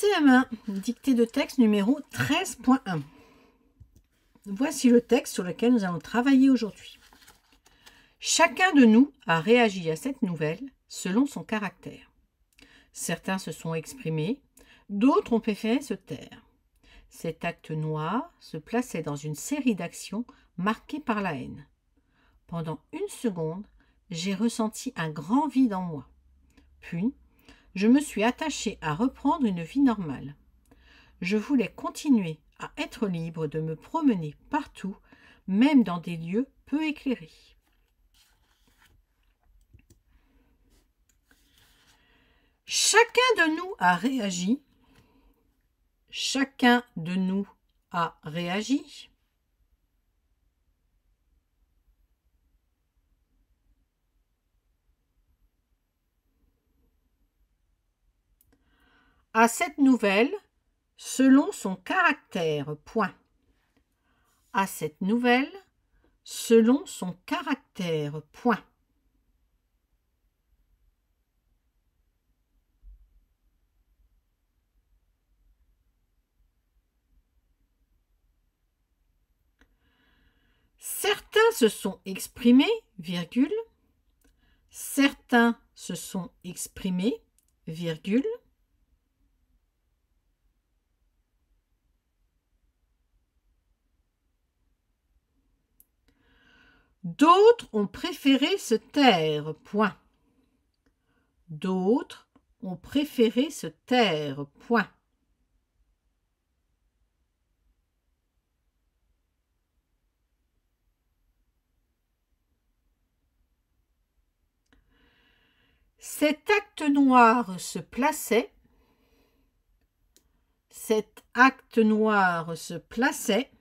CM1, dictée de texte numéro 13.1. Voici le texte sur lequel nous allons travailler aujourd'hui. Chacun de nous a réagi à cette nouvelle selon son caractère. Certains se sont exprimés, d'autres ont préféré se taire. Cet acte noir se plaçait dans une série d'actions marquées par la haine. Pendant une seconde, j'ai ressenti un grand vide en moi. Puis, je me suis attachée à reprendre une vie normale. Je voulais continuer à être libre de me promener partout, même dans des lieux peu éclairés. Chacun de nous a réagi. Chacun de nous a réagi. À cette nouvelle, selon son caractère. Point. À cette nouvelle, selon son caractère. Point. Certains se sont exprimés, virgule. Certains se sont exprimés, virgule. D'autres ont préféré se taire. Point. D'autres ont préféré se taire. Point. Cet acte noir se plaçait. Cet acte noir se plaçait.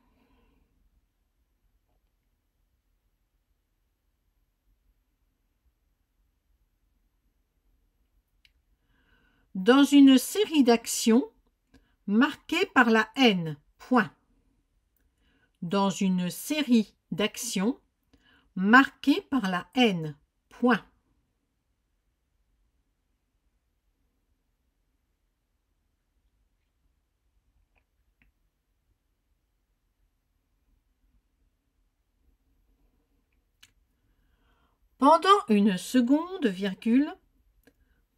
Dans une série d'actions marquées par la haine. Point. Dans une série d'actions marquées par la haine. Point. Pendant une seconde, virgule.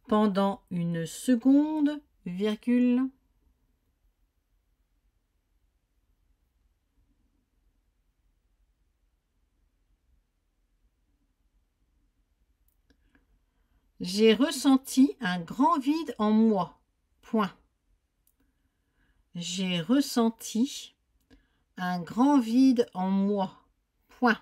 Pendant une seconde, virgule. J'ai ressenti un grand vide en moi. Point. J'ai ressenti un grand vide en moi. Point.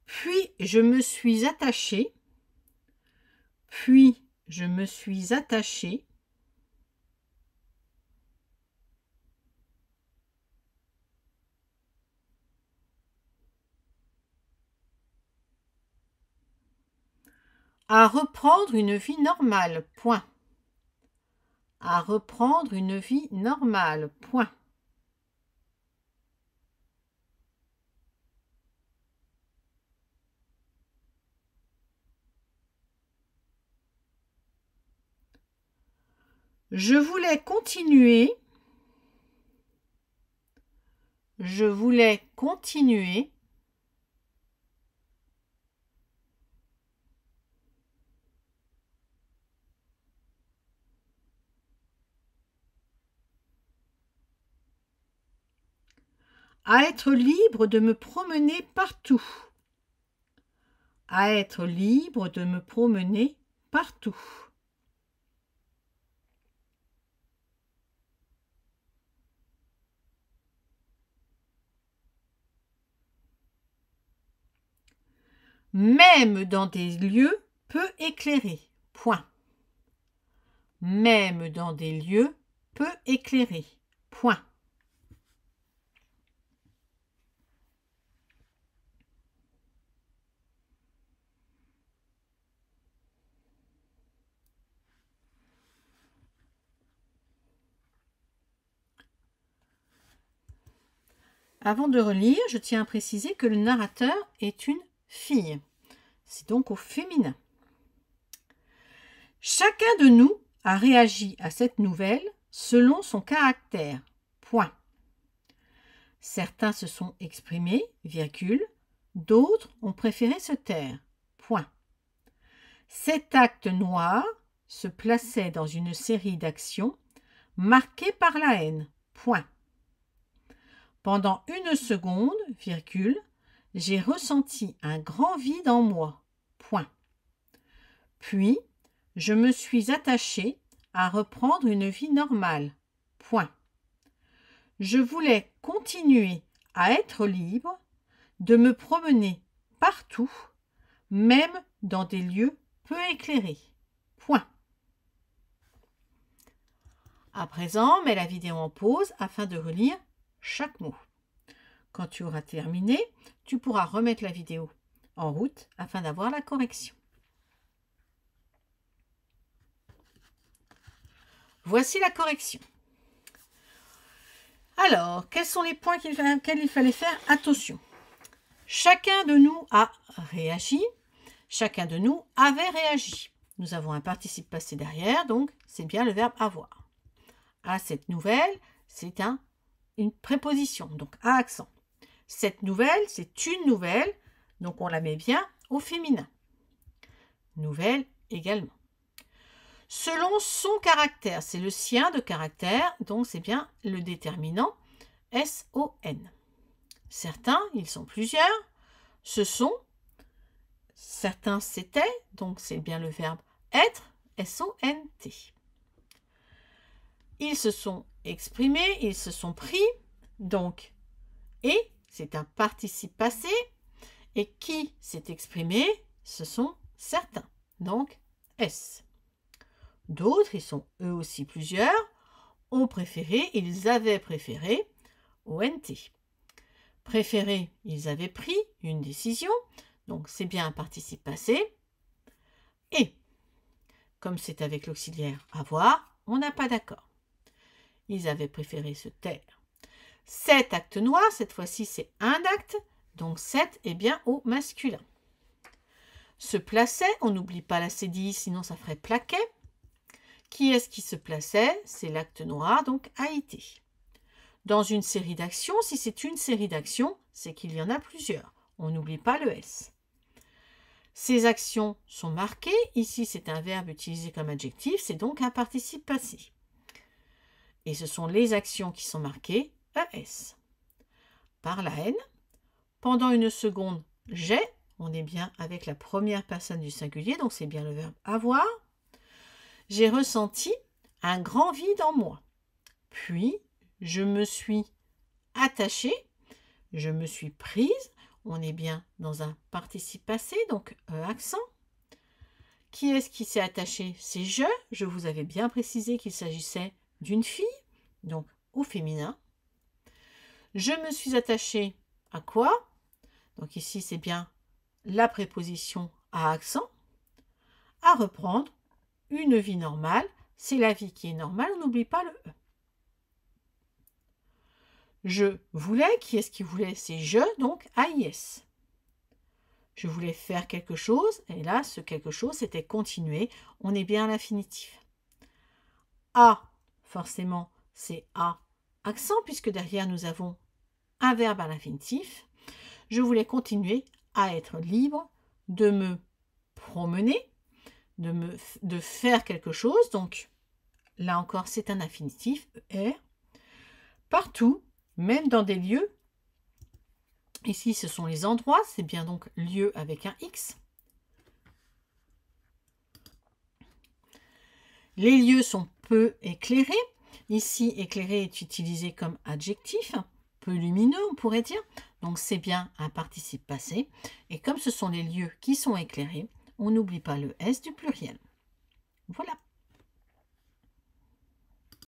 Puis je me suis attachée. Puis je me suis attachée. À reprendre une vie normale. Point. À reprendre une vie normale. Point. Je voulais continuer. Je voulais continuer. À être libre de me promener partout. À être libre de me promener partout. Même dans des lieux peu éclairés. Point. Même dans des lieux peu éclairés. Point. Avant de relire, je tiens à préciser que le narrateur est une fille. C'est donc au féminin. Chacun de nous a réagi à cette nouvelle selon son caractère. Point. Certains se sont exprimés, virgule, d'autres ont préféré se taire. Point. Cet acte noir se plaçait dans une série d'actions marquées par la haine. Point. Pendant une seconde, virgule, j'ai ressenti un grand vide en moi. Point. Puis, je me suis attachée à reprendre une vie normale. Point. Je voulais continuer à être libre, de me promener partout, même dans des lieux peu éclairés. Point. À présent, mets la vidéo en pause afin de relire chaque mot. Quand tu auras terminé, tu pourras remettre la vidéo en route afin d'avoir la correction. Voici la correction. Alors, quels sont les points auxquels il fallait faire attention? Chacun de nous a réagi. Chacun de nous avait réagi. Nous avons un participe passé derrière, donc c'est bien le verbe avoir. À cette nouvelle, c'est une préposition, donc à accent. Cette nouvelle, c'est une nouvelle, donc on la met bien au féminin. Nouvelle également. Selon son caractère, c'est le sien de caractère, donc c'est bien le déterminant S-O-N. Certains, ils sont plusieurs, ce sont, certains c'était, donc c'est bien le verbe être, S-O-N-T. Ils se sont exprimés, ils se sont pris, donc et, c'est un participe passé, et qui s'est exprimé, ce sont certains, donc S. D'autres, ils sont eux aussi plusieurs, ont préféré, ils avaient préféré, ONT. Préféré, ils avaient pris une décision, donc c'est bien un participe passé. Et, comme c'est avec l'auxiliaire avoir, on n'a pas d'accord. Ils avaient préféré se taire. Cet acte noir, cette fois-ci, c'est un acte, donc 7 est bien au masculin. Se plaçait, on n'oublie pas la CDI, sinon ça ferait plaquet. Qui est-ce qui se plaçait? C'est l'acte noir, donc a été. Dans une série d'actions, si c'est une série d'actions, c'est qu'il y en a plusieurs. On n'oublie pas le S. Ces actions sont marquées. Ici, c'est un verbe utilisé comme adjectif, c'est donc un participe passé. Et ce sont les actions qui sont marquées ES. Par la haine, pendant une seconde, j'ai, on est bien avec la première personne du singulier, donc c'est bien le verbe avoir. J'ai ressenti un grand vide en moi. Puis, je me suis attachée, je me suis prise. On est bien dans un participe passé, donc accent. Qui est-ce qui s'est attaché? C'est je. Je vous avais bien précisé qu'il s'agissait d'une fille, donc au féminin. Je me suis attachée à quoi? Donc ici, c'est bien la préposition à accent. À reprendre une vie normale, c'est la vie qui est normale, on n'oublie pas le E. Je voulais, qui est-ce qui voulait? C'est je, donc AIS. Je voulais faire quelque chose, et là, ce quelque chose, c'était continuer, on est bien à l'infinitif. A, forcément, c'est A, accent, puisque derrière, nous avons un verbe à l'infinitif. Je voulais continuer à être libre, de me promener, de faire quelque chose, donc là encore c'est un infinitif, ER, partout, même dans des lieux, ici ce sont les endroits, c'est bien donc lieu avec un X. Les lieux sont peu éclairés, ici éclairé est utilisé comme adjectif, peu lumineux on pourrait dire, donc c'est bien un participe passé, et comme ce sont les lieux qui sont éclairés, on n'oublie pas le S du pluriel. Voilà.